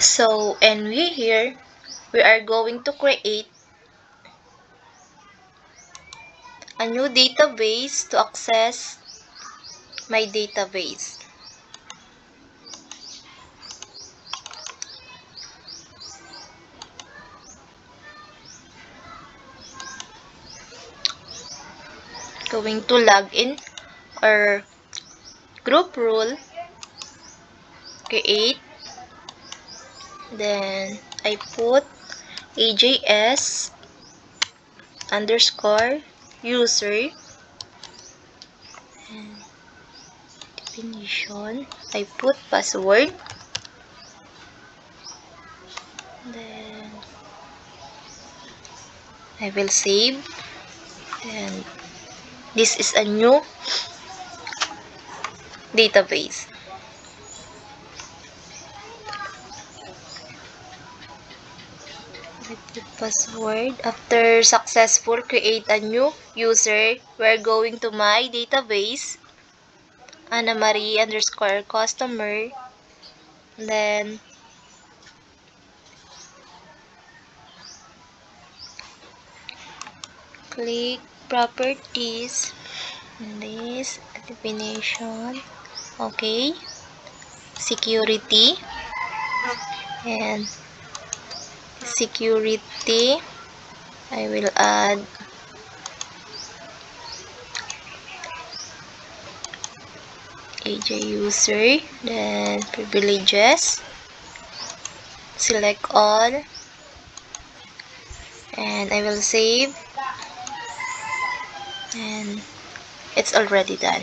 So, and we are going to create a new database to access my database. Going to log in or group rule, create, then I put AJS underscore user, and definition, I put password, then I will save, and this is a new database. I put password. After successful create a new user, we're going to my database, Ana Marie underscore customer, then click properties, this definition, okay, security, and security I will add AJ user, then privileges, select all, and I will save, and it's already done.